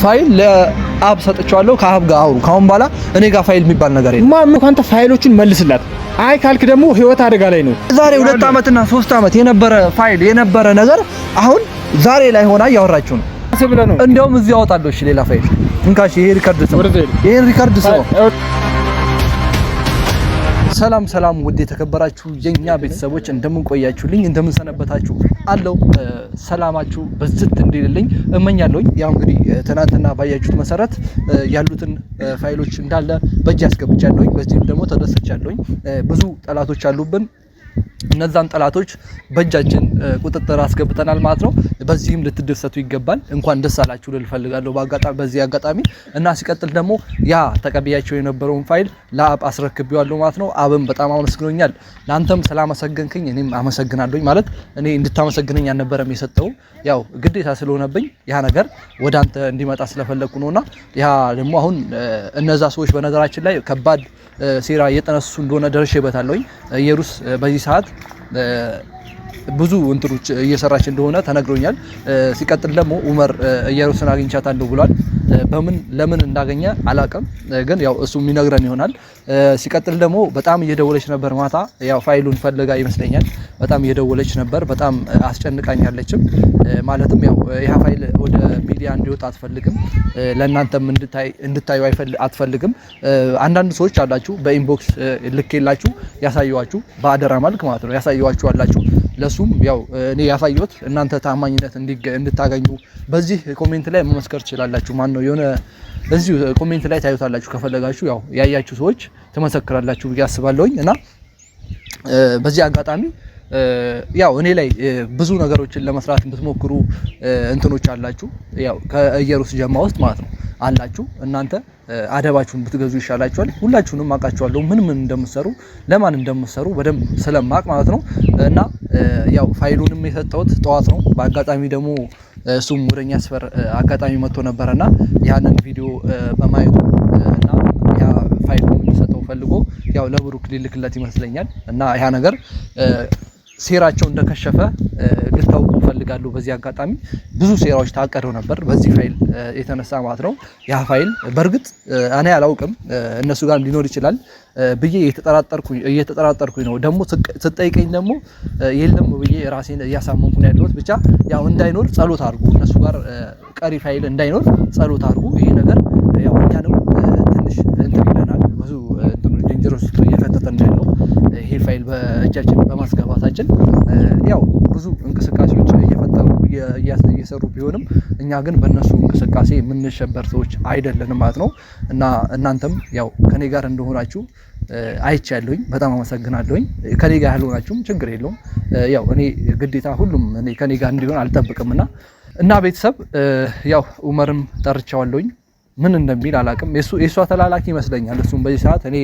ፋይል ለአብ ሰጥቻለሁ። ከአብ ጋር አውሩ። ካሁን በኋላ እኔ ጋር ፋይል የሚባል ነገር የለም። ማን ነው ካንተ ፋይሎቹን መልስላት። አይ ካልክ ደግሞ ህይወት አደጋ ላይ ነው። ዛሬ 2 አመትና 3 አመት የነበረ ፋይል የነበረ ነገር አሁን ዛሬ ላይ ሆና ያወራችሁ ነው። እንደውም እዚህ ያወጣለሁ። እሺ ሌላ ፋይል እንካሽ። ይሄ ሪካርድ ሰው ሰላም ውድ የተከበራችሁ የኛ ቤተሰቦች እንደምን ቆያችሁልኝ? እንደምን ሰነበታችሁ? አለው ሰላማችሁ በዝት እንዲልልኝ እመኛለሁ። ያው እንግዲህ ትናንትና ባያችሁት መሰረት ያሉትን ፋይሎች እንዳለ በእጅ ያስገብቻለሁ። በዚህም ደግሞ ተደስቻለሁ። ብዙ ጠላቶች አሉብን። እነዛን ጠላቶች በእጃችን ቁጥጥር አስገብተናል ማለት ነው። በዚህም ልትደሰቱ ይገባል። እንኳን ደስ አላችሁ ልል ፈልጋለሁ በዚህ አጋጣሚ እና ሲቀጥል ደግሞ ያ ተቀበያቸው የነበረውን ፋይል ለአብ አስረክቤዋለሁ ማለት ነው። አብም በጣም አመስግኖኛል። ላንተም ስላመሰገንከኝ እኔም አመሰግናለሁ። ማለት እኔ እንድታመሰግነኝ አልነበረም የሰጠው ያው ግዴታ ስለሆነብኝ ያ ነገር ወደ አንተ እንዲመጣ ስለፈለኩ ነውና ያ ደግሞ አሁን እነዛ ሰዎች በነገራችን ላይ ከባድ ሴራ እየጠነሱ እንደሆነ ደርሼበታለሁኝ። ኢየሩስ በዚህ ሰዓት ብዙ እንትሮች እየሰራች እንደሆነ ተነግሮኛል። ሲቀጥል ደግሞ ኡመር ኢየሩስን አግኝቻታለሁ ብሏል። ለምን እንዳገኘ አላውቅም፣ ግን ያው እሱ የሚነግረን ይሆናል። ሲቀጥል ደግሞ በጣም እየደወለች ነበር ማታ። ያው ፋይሉን ፈልጋ ይመስለኛል በጣም እየደወለች ነበር። በጣም አስጨንቃኛለችም። ማለትም ያው ያ ፋይል ወደ ሚዲያ እንዲወጣ አትፈልግም፣ ለእናንተም እንድታዩ አትፈልግም። አንዳንድ ሰዎች አላችሁ በኢንቦክስ ልኬላችሁ ያሳዩዋችሁ፣ በአደራ መልክ ማለት ነው ያሳዩዋችሁ አላችሁ። ለሱም ያው እኔ ያሳየሁት እናንተ ታማኝነት እንድታገኙ በዚህ ኮሜንት ላይ መመስከር ትችላላችሁ። ማን ነው የሆነ እዚሁ ኮሜንት ላይ ታዩታላችሁ። ከፈለጋችሁ ያው ያያችሁ ሰዎች ትመሰክራላችሁ ብዬ አስባለሁኝ። እና በዚህ አጋጣሚ ያው እኔ ላይ ብዙ ነገሮችን ለመስራት የምትሞክሩ እንትኖች አላችሁ። ያው ከኢየሩስ ጀማ ውስጥ ማለት ነው አላችሁ። እናንተ አደባችሁን ብትገዙ ይሻላችኋል። ሁላችሁንም አውቃችኋለሁ ምን እንደምትሰሩ ለማን እንደምትሰሩ በደንብ ስለማቅ ማለት ነው። እና ያው ፋይሉንም የሰጠሁት ጠዋት ነው። በአጋጣሚ ደግሞ እሱም ወደኛ ስፈር አጋጣሚ መጥቶ ነበርና ያንን ቪዲዮ በማየቱ እና ያ ፋይሉን እንዲሰጠው ፈልጎ ያው ለብሩክ ሊልክለት ይመስለኛል። እና ያ ነገር ሴራቸው እንደከሸፈ ልታውቁ ፈልጋለሁ። በዚህ አጋጣሚ ብዙ ሴራዎች ታቀደው ነበር በዚህ ፋይል የተነሳ ማለት ነው። ያ ፋይል በእርግጥ እኔ አላውቅም እነሱ ጋር ሊኖር ይችላል ብዬ እየተጠራጠርኩኝ ነው። ደግሞ ስትጠይቀኝ ደግሞ የለም ብዬ ራሴን እያሳመንኩ ነው ያለሁት። ብቻ ያው እንዳይኖር ጸሎት አድርጉ። እነሱ ጋር ቀሪ ፋይል እንዳይኖር ጸሎት አድርጉ። ይሄ ነገር ያው እኛንም ትንሽ እንትን ይለናል። ብዙ ዴንጀረስ እየከተተን ነው ያለው ይሄ ፋይል በእጃችን በማስገባታችን ያው ብዙ እንቅስቃሴዎች እየሰሩ ቢሆንም እኛ ግን በእነሱ እንቅስቃሴ የምንሸበር ሰዎች አይደለንም ማለት ነው። እና እናንተም ያው ከኔ ጋር እንደሆናችሁ አይቻለሁኝ። በጣም አመሰግናለሁኝ። ከኔ ጋር ያልሆናችሁም ችግር የለውም። ያው እኔ ግዴታ ሁሉም እኔ ከኔ ጋር እንዲሆን አልጠብቅምና እና ቤተሰብ ያው ኡመርም ጠርቻለሁኝ። ምን እንደሚል አላውቅም። የሷ ተላላኪ ይመስለኛል። እሱም በዚህ ሰዓት እኔ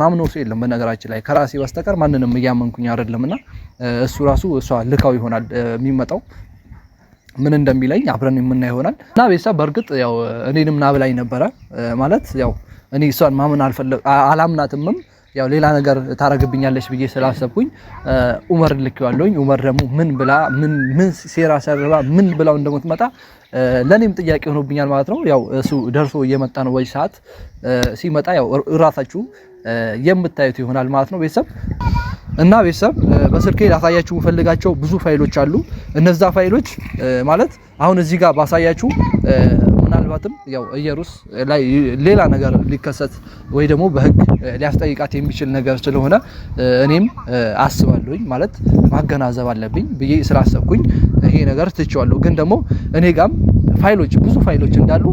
ማምነው ሰው የለም በነገራችን ላይ ከራሴ በስተቀር ማንንም እያመንኩኝ አይደለምና እሱ ራሱ እሷ ልካው ይሆናል የሚመጣው ምን እንደሚለኝ አብረን የምናይ ይሆናል። እና ቤተሰብ በእርግጥ ያው እኔንም ናብላኝ ነበረ ማለት ያው እኔ እሷን ማመን አላምናትምም። ያው ሌላ ነገር ታረግብኛለች ብዬ ስላሰብኩኝ ኡመር ልኬዋለሁኝ። ኡመር ደግሞ ምን ሴራ ሰረባ ምን ብላው እንደምትመጣ ለኔም ጥያቄ ሆኖብኛል ማለት ነው። ያው እሱ ደርሶ እየመጣ ነው በዚህ ሰዓት። ሲመጣ ያው ራሳችሁ የምታዩት ይሆናል ማለት ነው ቤተሰብ። እና ቤተሰብ በስልኬ ላሳያችሁ ፈልጋቸው ብዙ ፋይሎች አሉ። እነዛ ፋይሎች ማለት አሁን እዚህ ጋር ባሳያችሁ ምናልባትም ያው ኢየሩስ ላይ ሌላ ነገር ሊከሰት ወይ ደግሞ በህግ ሊያስጠይቃት የሚችል ነገር ስለሆነ እኔም አስባለሁኝ ማለት ማገናዘብ አለብኝ ብዬ ስላሰብኩኝ ይሄ ነገር ትቼዋለሁ። ግን ደግሞ እኔ ጋም ፋይሎች ብዙ ፋይሎች እንዳሉ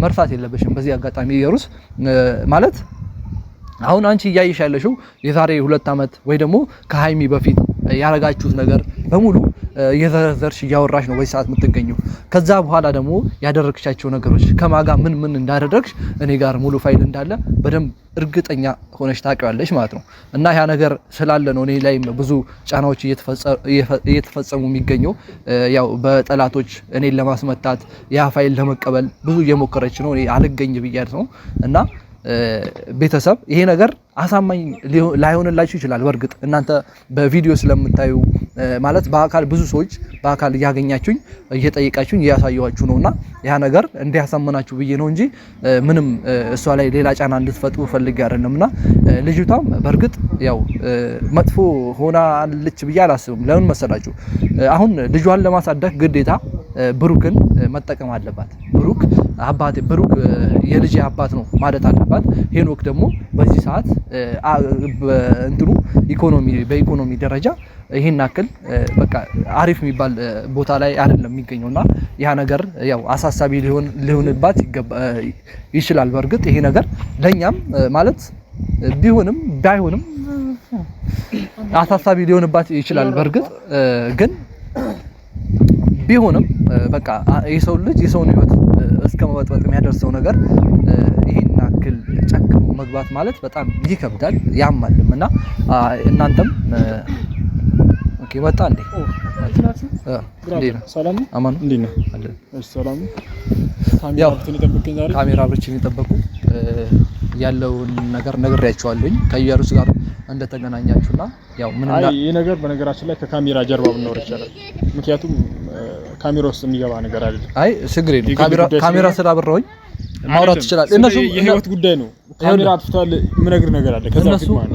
መርሳት የለበሽም በዚህ አጋጣሚ ኢየሩስ ማለት አሁን አንቺ እያየሽ ያለሽው የዛሬ 2 አመት ወይ ደግሞ ከሃይሚ በፊት ያረጋችሁት ነገር በሙሉ እየዘረዘርሽ እያወራሽ ነው በዚህ ሰዓት የምትገኘው። ከዛ በኋላ ደግሞ ያደረግሻቸው ነገሮች ከማጋ ምን እንዳደረግሽ እኔ ጋር ሙሉ ፋይል እንዳለ በደንብ እርግጠኛ ሆነሽ ታውቂዋለሽ ማለት ነው። እና ያ ነገር ስላለ ነው እኔ ላይ ብዙ ጫናዎች እየተፈጸሙ የሚገኘው። ያው በጠላቶች እኔን ለማስመታት ያ ፋይል ለመቀበል ብዙ እየሞከረች ነው። እኔ አልገኝ ብያት ነው። እና ቤተሰብ ይሄ ነገር አሳማኝ ላይሆንላችሁ ይችላል። በርግጥ እናንተ በቪዲዮ ስለምታዩ ማለት በአካል ብዙ ሰዎች በአካል እያገኛችሁኝ እየጠየቃችሁኝ እያሳየኋችሁ ነውና ያ ነገር እንዲያሳመናችሁ ብዬ ነው እንጂ ምንም እሷ ላይ ሌላ ጫና እንድትፈጥሩ ፈልጌ አይደለምና ልጅቷም በርግጥ ያው መጥፎ ሆናለች ብዬ አላስብም። ለምን መሰላችሁ? አሁን ልጇን ለማሳደግ ግዴታ ብሩክን መጠቀም አለባት። ብሩክ የልጅ አባት ነው ማለት አለባት። ሄኖክ ደግሞ በዚህ ሰዓት በኢኮኖሚ ደረጃ ይሄን አክል በቃ አሪፍ የሚባል ቦታ ላይ አይደለም የሚገኘውና ያ ነገር ያው አሳሳቢ ሊሆንባት ይችላል። በርግጥ ይሄ ነገር ለኛም ማለት ቢሆንም ባይሆንም አሳሳቢ ሊሆንባት ይችላል። በርግጥ ግን ቢሆንም በቃ የሰው ልጅ የሰውን ህይወት እስከ መበጥበጥ የሚያደርሰው ነገር ይሄን አክል ጨክሞ መግባት ማለት በጣም ይከብዳል ያማልም እና እናንተም ኦኬ ወጣ እንዴ ሰላም አማን እንዴ ነው አለ ሰላም ካሜራ ብቻን ይጠብቁ ያለውን ነገር ነግሬያቸዋለሁኝ ከኢየሩስ ጋር እንደተገናኛችሁና ያው ምን ይሄ ነገር በነገራችን ላይ ከካሜራ ጀርባ ብንኖር ይችላል። ምክንያቱም ካሜራ ውስጥ የሚገባ ነገር አይደለም። አይ ችግር የለም። ካሜራ ስላበራሁኝ ማውራት ይችላል። የህይወት ጉዳይ ነው። ካሜራ አጥፍቷል የምነግር ነገር አለ። ከዛ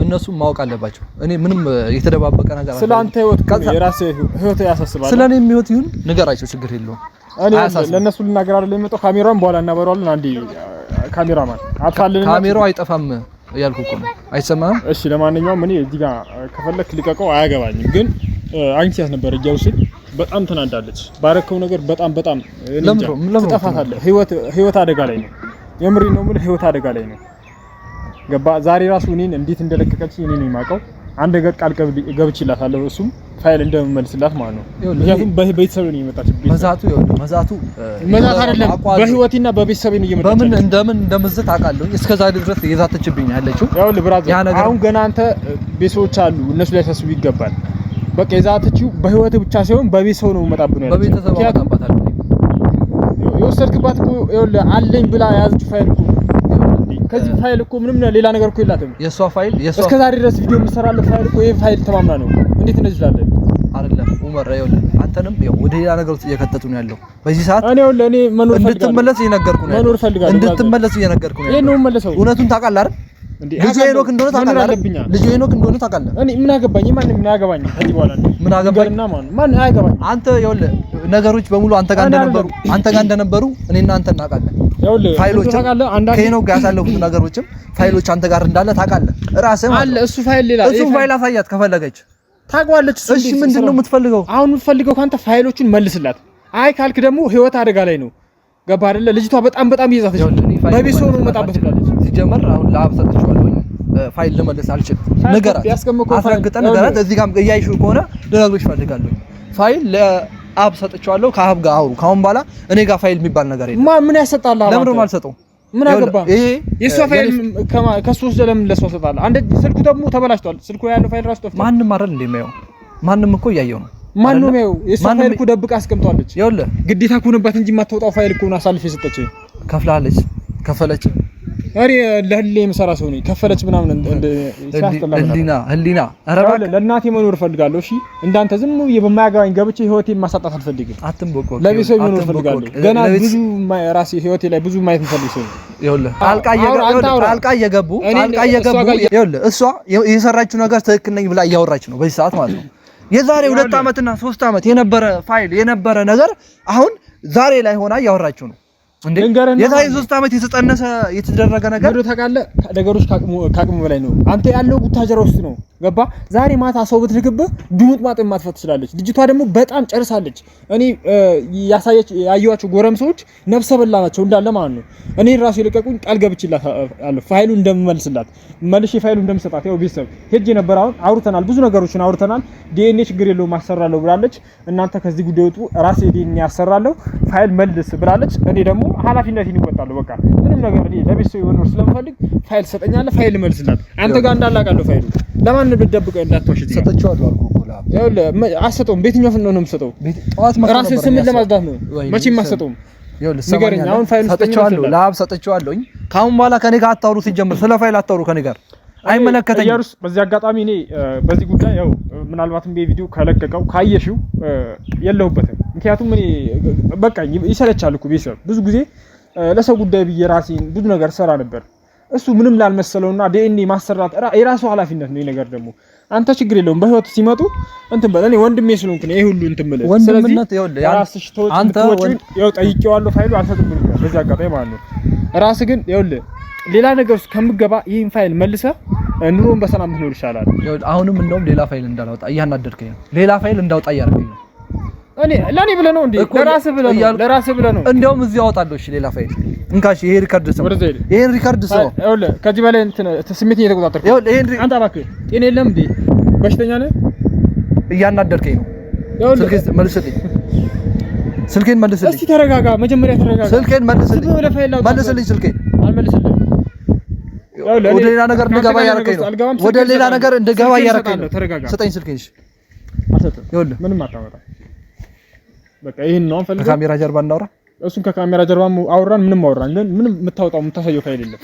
እነሱ ማወቅ አለባቸው። እኔ ምንም የተደባበቀ ነገር አለ። ስለአንተ ህይወት የራሴ ህይወት ያሳስባል። ስለኔ ህይወት ይሁን ንገራቸው፣ ችግር የለውም። እኔ ለነሱ ልናገር አይደለም የመጣው። ካሜራውን በኋላ እናበራዋለን። አንዴ ካሜራማን አጥፋልን። ካሜራው አይጠፋም ያልኩ እኮ ነው። አይሰማም? እሺ ለማንኛውም እኔ እዚህ ጋር ከፈለክ ልቀቀው፣ አያገባኝም። ግን አንቺያስ ነበር እያውስል በጣም ተናዳለች። ባረከው ነገር በጣም ለምን ትጠፋታለህ? ህይወት አደጋ ላይ ነው። የምሪ ነው የምልህ፣ ህይወት አደጋ ላይ ነው። ገባ? ዛሬ ራሱ እኔን እንዴት እንደለቀቀች እኔ ነኝ የማውቀው። አንድ ነገር ቃል ገብቼላታለሁ፣ እሱም ፋይል እንደምመልስላት ማለት ነው። ምክንያቱም በቤተሰብ ነው የመጣችው። መዛቱ አይደለም በህይወቴና በቤተሰብ ነው የመጣችው። እንደምን እንደምዝት አውቃለሁ። እስከዛሬ ድረስ የዛተችብኝ ያለችው ያው ብራዘር። አሁን ገና አንተ ቤተሰቦች አሉ፣ እነሱ ላይ ተስቡ ይገባል። በቃ የዛተችው በህይወት ብቻ ሳይሆን በቤተሰብ ነው መጣብኝ ነው ያለችው። በቤተሰብ አጣባታለሁ። የወሰድክባት እኮ ይኸውልህ አለኝ ብላ ያዘች ፋይል እኮ ከዚህ ፋይል እኮ ምንም ሌላ ነገር እኮ የላትም። የሷ ፋይል እስከዛሬ ድረስ ቪዲዮ የምሰራለው ፋይል እኮ ይሄ ፋይል ተማምና ነው። እንዴት እንደዚህ ይላል? አይደለም ኡመር ይኸውልህ፣ አንተንም ወደ ሌላ ነገር ውስጥ እየከተቱ ነው ያለው በዚህ ሰዓት። እኔ መኖር ፈልጋለሁ፣ እንድትመለስ እየነገርኩ ነው ያለው። እንድትመለስ እየነገርኩ ነው ያለው። ይሄ ነው መለሰው። እውነቱን ታውቃለህ አይደል? ልጅ ሄኖክ እንደሆነ ታውቃለህ አይደል? ልጅ ሄኖክ እንደሆነ ታውቃለህ። እኔ ምን አገባኝ? ምን አገባኝ? ከዚህ በኋላ ምን አገባኝና ማን አያገባኝ? አንተ ይኸውልህ ነገሮች በሙሉ አንተ ጋር እንደነበሩ እኔና አንተ እናውቃለን። ይኸውልህ ፋይሎች ታውቃለህ፣ ከሄኖክ ጋር ያሳለፉት ነገሮችም ፋይሎች አንተ ጋር እንዳለ ታውቃለህ። ራስህ አለ እሱ ፋይል ሌላ እሱ ፋይል አሳያት ከፈለገች ታውቃለች። እሺ ምንድነው የምትፈልገው? አሁን የምትፈልገው ካንተ ፋይሎቹን መልስላት። አይ ካልክ ደግሞ ህይወት አደጋ ላይ ነው። ገባ አይደለ? ልጅቷ በጣም እየዛተች በቤት ሰው ነው መጣበት ብላለች። ሲጀመር አሁን ለአብ ሰጥቼዋለሁ፣ ፋይል ልመልስ አልችልም። ንገራት፣ አስረግጠን ንገራት። እዚህ ጋር እያይሽው ከሆነ ልነግርሽ እፈልጋለሁ። ፋይል ለአብ ሰጥቼዋለሁ። ከአብ ጋር አውሩ። ካሁን በኋላ እኔ ጋር ፋይል የሚባል ነገር የለም። ምን ያሰጣል? ለምን ነው የማልሰጠው? ምን አገባ? ይሄ የሷ ፋይል ከሶስት ለምን ለሷ ሰጣለ? አንድ ስልኩ ደግሞ ተበላሽቷል። ስልኩ ያለው ፋይል ራሱ ጠፍቷል። ማንም አይደል እንደሚያየው? ማንም እኮ እያየው ነው። ማንም ያው የሷ ፋይል እኮ ደብቃ አስቀምጧለች። ይኸውልህ ግዴታ ሆነባት እንጂ የማትወጣው ፋይል እኮ ነው አሳልፈ የሰጠችኝ። ከፍላለች፣ ከፈለች። አሬ ለህሌ የምሰራ ሰው ነኝ። ከፈለች ምናምን እንደ ህሊና አረባ ለእናቴ መኖር ፈልጋለሁ። እሺ እንዳንተ ዝም ብዬ በማያገባኝ ገብቼ ህይወቴን ማሳጣት አልፈልግም። አትንቦቆ ለቤተሰብ መኖር ፈልጋለሁ። ገና ብዙ ራሴ ህይወቴ ላይ ብዙ ማየት ፈልግ ሰው። ይኸውልህ ጣልቃ እየገቡ ይኸውልህ እሷ የሰራችው ነገር ትክክል ነኝ ብላ እያወራች ነው በዚህ ሰዓት ማለት ነው። የዛሬ 2 አመትና 3 አመት የነበረ ፋይል የነበረ ነገር አሁን ዛሬ ላይ ሆና እያወራችው ነው። እንዴ የዛሬ 3 አመት የተደረገ ነገር ነው። ታውቃለህ ነገሮች ካቅሙ በላይ ነው። አንተ ያለው ቡታጀራ ውስጥ ነው። ገባ? ዛሬ ማታ ሰው ብትልክብህ ድሙጥ ማጥም ማጥፋት ትችላለች። ልጅቷ ደግሞ በጣም ጨርሳለች። እኔ ያየኋቸው ጎረምሶች ነፍሰ በላ ናቸው እንዳለ ማለት ነው። እኔ ራሱ የለቀቁኝ ቃል ገብቼላታለሁ ፋይሉን እንደምመልስላት መልሼ ፋይሉን እንደምሰጣት። ያው ቤተሰብ ሄጄ ነበር። አሁን አውርተናል፣ ብዙ ነገሮችን አውርተናል። ዲኤንኤ ችግር የለውም አሰራለሁ ብላለች። እናንተ ከዚህ ጉዳይ ወጡ፣ ራሴ ዲኤንኤ አሰራለሁ ፋይል መልስ ብላለች። እኔ ደግሞ ኃላፊነቴን ይወጣለሁ። በቃ ምንም ነገር ለቤተሰብ ይወር ስለምፈልግ ፋይል ሰጠኛለህ፣ ፋይል መልስላት። አንተ ጋር እንዳላቃለሁ ፋይሉ ለማን ብትደብቀው እንዳትዋሽ እዚህ ሰጠቻለሁ አልኩ እኮ ላ ይኸውልህ አሰጠውም። በየትኛው ነው የምሰጠው? ራስህን ስምን ለማጽዳት ነው። መቼም አሰጠውም። ንገረኝ። አሁን ፋይል ሰጥቼዋለሁ፣ ለአብ ሰጥቼዋለሁኝ። ካሁን በኋላ ከኔ ጋር አታውሩ። ሲጀምር ስለ ፋይል አታውሩ ከኔ ጋር አይመለከተኝም። ኢየሩስ በዚህ አጋጣሚ እኔ በዚህ ጉዳይ ያው ምናልባትም በቪዲዮ ከለቀቀው ካየሽው የለሁበትም። ምክንያቱም እኔ በቃ ይሰለቻል እኮ ቤተሰብ ብዙ ጊዜ ለሰው ጉዳይ ብዬ ራሴን ብዙ ነገር ሰራ ነበር። እሱ ምንም ላልመሰለውና ዲኤንኤ ማሰራት የራሱ ኃላፊነት ነው። ነገር ደግሞ አንተ ችግር የለውም በህይወት ሲመጡ እንትን በል። እኔ ወንድሜ ስለሆንክ ነው ይሄ ሁሉ እንትን ብለህ ወንድምነት ይኸውልህ ራስሽ ተወጪ ያው ጠይቄዋለሁ። ፋይሉ አልሰጥም ብሎኛል በዚህ አጋጣሚ ማለት ነው። ራስህ ግን ይኸውልህ ሌላ ነገር ውስጥ ከምገባ ይሄን ፋይል መልሰህ ኑሮን በሰላም ትኖር ይሻላል። ይኸውልህ አሁንም እንደውም ሌላ ፋይል እንዳላወጣ እያናደድከኝ ነው። ሌላ ፋይል እንዳውጣ እያደረገኝ ነው። ለኔ ብለህ ነው እንዴ? ለራስህ ብለህ ነው። እንደውም እዚህ አወጣለሁ። እሺ ሌላ ፋይል እንካሽ። ይሄ ሪከርድ ሰው ይሄን ሪከርድ ሰው ይኸውልህ ከዚህ በላይ እንትን ስሜት እየተቆጣጠርኩ ይኸውልህ ይሄን አንተ እባክህ ጤና የለም እንዴ? በሽተኛ ነህ? እያናደድከኝ ነው። ስልኬን መልስልኝ። ስልኬን መልስልኝ። እስቲ ተረጋጋ። መጀመሪያ ተረጋጋ። ስልኬን መልስልኝ። መልስልኝ። ስልኬን አልመልስልህም። ወደ ሌላ ነገር እንድገባ እያደረገኝ ነው። ወደ ሌላ ነገር እንድገባ እያደረገኝ ነው። ስጠኝ ስልኬን። እሺ አልሰጥም። ይኸውልህ ምንም አታመጣም። በቃ ይሄን ነው አንፈልገው። ከካሜራ ጀርባ እናውራ። እሱን ከካሜራ ጀርባ አውራን ምንም አውራን ግን ምንም የምታወጣው የምታሳየው ፋይል የለም።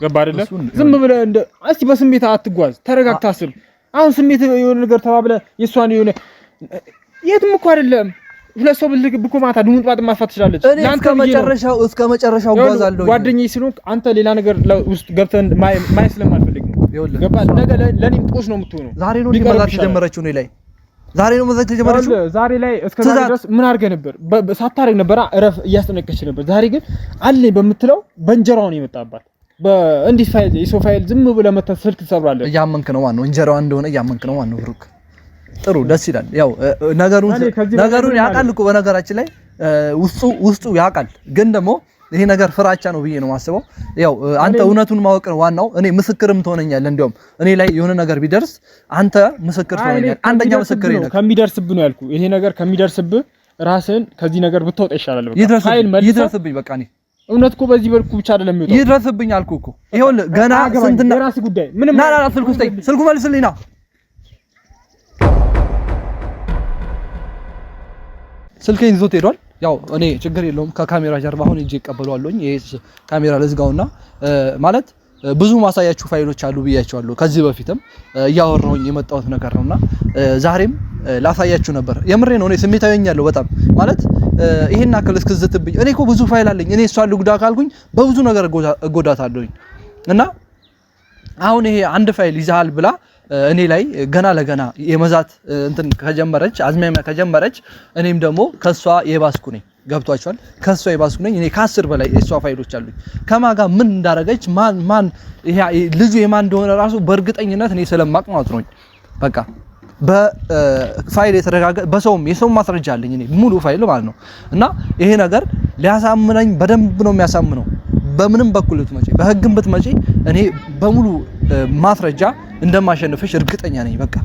ገባ አይደለ? ዝም ብለህ እንደ እስቲ በስሜት አትጓዝ። ተረጋግተህ አስብ። አሁን ስሜት የሆነ ነገር ተባብለህ የሷን የሆነ የትም እኮ አይደለም። ሁለት ሰው ብልክ ብኮ ማታ ድሙጥባጥ ማፋት ትችላለች። እስከ መጨረሻው ጓዛለሁ። ጓደኛዬ ስለሆንክ አንተ ሌላ ነገር ውስጥ ገብተህ ማይ ስለማልፈልግ ገባ። ነገ ለኔም ጦስ ነው የምትሆነው። ዛሬ ነው ሊመላት የጀመረችው እኔ ላይ ዛሬ ነው መዘግየት የጀመረችው። ዛሬ ላይ እስከ ዛሬ ድረስ ምን አድርገህ ነበር? ሳታረግ ነበር እረፍ እያስጠነቀች ነበር። ዛሬ ግን አለኝ በምትለው በእንጀራው ነው የመጣባት። በእንዲህ ፋይል የሰው ፋይል ዝም ብለህ መተህ ስልክ ትሰብራለህ። እያመንክ ነው ዋናው እንጀራው እንደሆነ እያመንክ ነው ዋናው። ብሩክ ጥሩ ደስ ይላል። ያው ነገሩን ያውቃል እኮ በነገራችን ላይ ውስጡ ያውቃል። ግን ደግሞ ይሄ ነገር ፍራቻ ነው ብዬ ነው የማስበው። ያው አንተ እውነቱን ማወቅ ነው ዋናው። እኔ ምስክርም ትሆነኛለህ። እንዲያውም እኔ ላይ የሆነ ነገር ቢደርስ አንተ ምስክር ትሆነኛለህ። አንደኛ ምስክር ይነካ ከሚደርስብህ ነው ያልኩህ። ይሄ ነገር ከሚደርስብህ ራስህን ከዚህ ነገር ብትወጣ ይሻላል። በቃ ይድረስብኝ። በቃ እኔ እውነት እኮ በዚህ በልኩ ብቻ አይደለም የሚወጣው። ይድረስብኝ አልኩህ እኮ። ይኸውልህ ገና ስንትና የራስህ ጉዳይ ምንም ና ስልኩ ስጠኝ። ስልኩ መልስልኝ ና። ስልኬን ይዞት ሄዷል። ያው እኔ ችግር የለውም ከካሜራ ጀርባ አሁን እጄ እቀበለዋለሁኝ። ይሄ ካሜራ ለዝጋውና ማለት ብዙ ማሳያችሁ ፋይሎች አሉ ብያቸዋለሁ። ከዚህ በፊትም እያወራሁኝ የመጣሁት ነገር ነውና ዛሬም ላሳያችሁ ነበር። የምሬ ነው። እኔ ስሜታዊ ነኛለሁ በጣም ማለት ይሄን አከለ እስክዝትብኝ። እኔ እኮ ብዙ ፋይል አለኝ። እኔ እሷን ልጉዳ ካልኩኝ በብዙ ነገር እጎዳታለሁኝ። እና አሁን ይሄ አንድ ፋይል ይዛል ብላ እኔ ላይ ገና ለገና የመዛት እንትን ከጀመረች አዝማሚያ ከጀመረች እኔም ደግሞ ከሷ የባስኩ ነኝ። ገብቷቸዋል። ከሷ የባስኩ ነኝ። እኔ ከ10 በላይ የሷ ፋይሎች አሉኝ። ከማጋ ምን እንዳረገች ማን ይሄ ልጁ የማን እንደሆነ ራሱ በእርግጠኝነት እኔ ስለማቅ ማለት ነው። በቃ በፋይል የተረጋገጠ በሰውም የሰው ማስረጃ አለኝ እኔ ሙሉ ፋይል ማለት ነው። እና ይሄ ነገር ሊያሳምነኝ በደንብ ነው የሚያሳምነው። በምንም በኩል ብትመጪ በህግም ብትመጪ እኔ በሙሉ ማስረጃ እንደማሸንፍሽ እርግጠኛ ነኝ። በቃ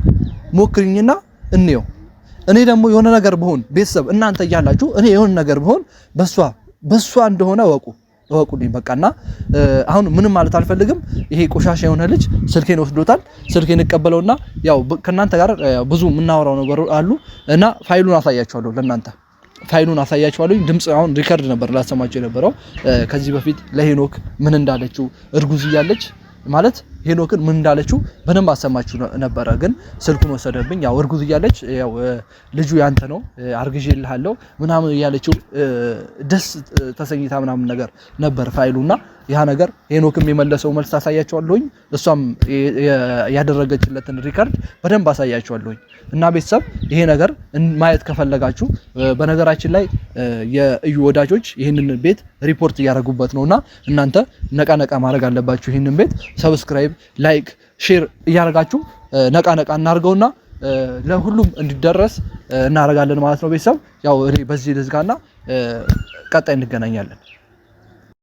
ሞክሪኝና እንየው። እኔ ደግሞ የሆነ ነገር ብሆን ቤተሰብ እናንተ እያላችሁ እኔ የሆነ ነገር ብሆን በሷ እንደሆነ እወቁልኝ። በቃና አሁን ምንም ማለት አልፈልግም። ይሄ ቆሻሻ የሆነ ልጅ ስልኬን ወስዶታል። ስልኬን እቀበለውና ያው ከናንተ ጋር ብዙ የምናወራው ነገር አሉ እና ፋይሉን አሳያችኋለሁ። ለናንተ ፋይሉን አሳያችኋለሁ። ድምጽ አሁን ሪከርድ ነበር ላሰማችሁ የነበረው ከዚህ በፊት ለሄኖክ ምን እንዳለችው እርጉዝ እያለች ማለት ሄኖክን ምን እንዳለችው በደንብ አሰማችሁ ነበረ። ግን ስልኩን ወሰደብኝ። ያው እርጉዝ እያለች ያው ልጁ ያንተ ነው አርግዤልሃለሁ ምናምን እያለችው ደስ ተሰኝታ ምናምን ነገር ነበር ፋይሉና ያ ነገር ሄኖክም የመለሰው መልስ አሳያችኋለሁኝ። እሷም ያደረገችለትን ሪከርድ በደንብ አሳያችኋለሁኝ። እና ቤተሰብ ይሄ ነገር ማየት ከፈለጋችሁ በነገራችን ላይ የእዩ ወዳጆች ይህንን ቤት ሪፖርት እያደረጉበት ነውና እናንተ ነቃ ማድረግ አለባችሁ። ይህንን ቤት ሰብስክራይብ፣ ላይክ፣ ሼር እያደረጋችሁ ነቃ እናርገውና ለሁሉም እንዲደረስ እናደርጋለን ማለት ነው። ቤተሰብ ያው እኔ በዚህ ልዝጋና ቀጣይ እንገናኛለን።